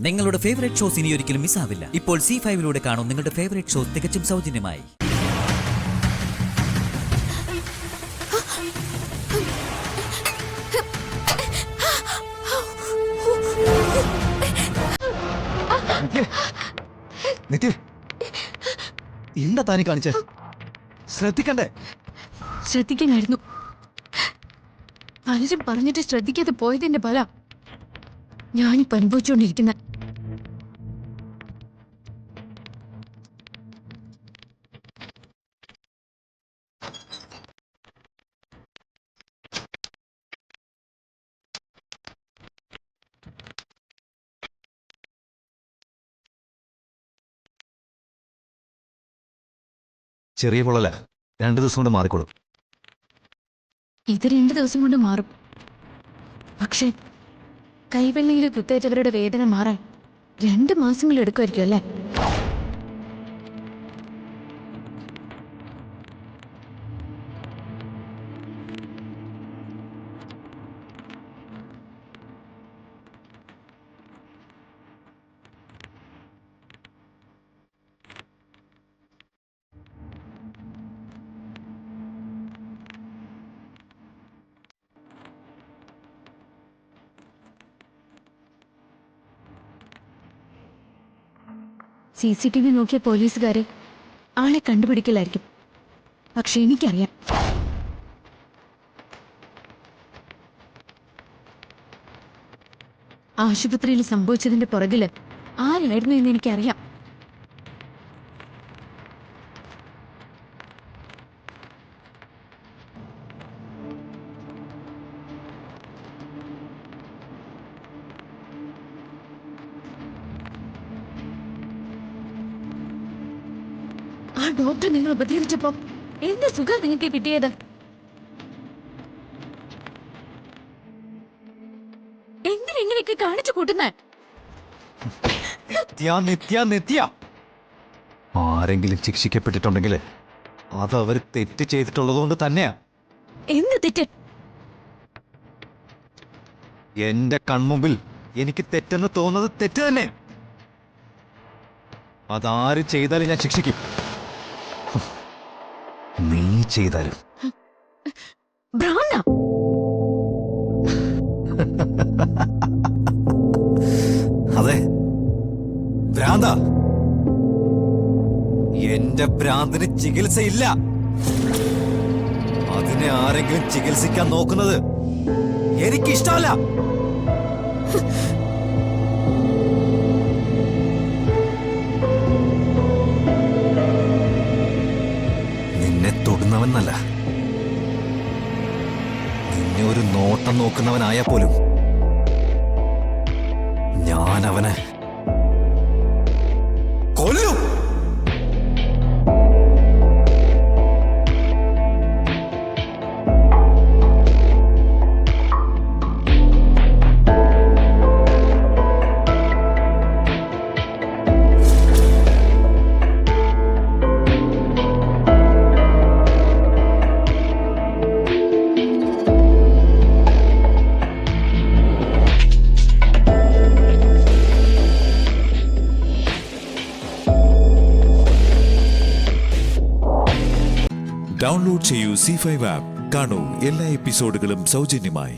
നിങ്ങളുടെ favourite shows ഇനി ഒരിക്കലും മിസ്സാവില്ല. ഇപ്പോൾ C5-ലൂടെ കാണും നിങ്ങളുടെ ഫേവറേറ്റ് ഷോസ് തികച്ചും സൗജന്യമായി. എന്താ താനി കാണിച്ചേ? ശ്രദ്ധിക്കണ്ടേ? ശ്രദ്ധിക്കാനായിരുന്നു. പലരും പറഞ്ഞിട്ട് ശ്രദ്ധിക്കാതെ പോയതിന്റെ ഫല ഞാനിപ്പോ അനുഭവിച്ചുകൊണ്ടിരിക്കുന്ന. ചെറിയ പൊള്ളല, 2 ദിവസം കൊണ്ട് മാറിക്കോളും. ഇത് 2 ദിവസം കൊണ്ട് മാറും. പക്ഷെ കൈവെള്ളിയിൽ കുത്തേറ്റവരുടെ വേദന മാറാൻ 2 മാസങ്ങൾ എടുക്കുമായിരിക്കും അല്ലേ? CCTV നോക്കിയ പോലീസുകാര് ആളെ കണ്ടുപിടിക്കലായിരിക്കും. പക്ഷെ എനിക്കറിയാം, ആശുപത്രിയിൽ സംഭവിച്ചതിന്റെ പുറകില് ആരായിരുന്നു എന്ന് എനിക്കറിയാം. ആ ഡോക്ടർ നിങ്ങൾ ഉപദ്രവിച്ചപ്പോ എന്ത് സുഖം നിങ്ങൾക്ക് കിട്ടിയത്? എന്തിനെങ്ങനെയൊക്കെ കാണിച്ചു കൂട്ടുന്ന? ആരെങ്കിലും ശിക്ഷിക്കപ്പെട്ടിട്ടുണ്ടെങ്കിൽ അത് അവർ തെറ്റ് ചെയ്തിട്ടുള്ളത് കൊണ്ട് തന്നെയാ. എന്ത് തെറ്റ്? എന്റെ കൺമുമ്പിൽ എനിക്ക് തെറ്റെന്ന് തോന്നുന്നത് തെറ്റ് തന്നെ. അതാര് ചെയ്താലും ഞാൻ ശിക്ഷിക്കും. നീ ചെയ്താലും. അതെ, ഭ്രാന്ത. എന്റെ ഭ്രാന്തിന് ചികിത്സയില്ല. അതിനെ ആരെങ്കിലും ചികിത്സിക്കാൻ നോക്കുന്നത് എനിക്കിഷ്ടമല്ല. നിന്നെ തൊടുന്നവനല്ല, നിന്നെ ഒരു നോട്ടം നോക്കുന്നവനായാൽ പോലും ഞാൻ അവനെ കൊല്ലും. ഡൗൺലോഡ് ചെയ്യൂ C5 ആപ്പ്. കാണൂ എല്ലാ എപ്പിസോഡുകളും സൗജന്യമായി.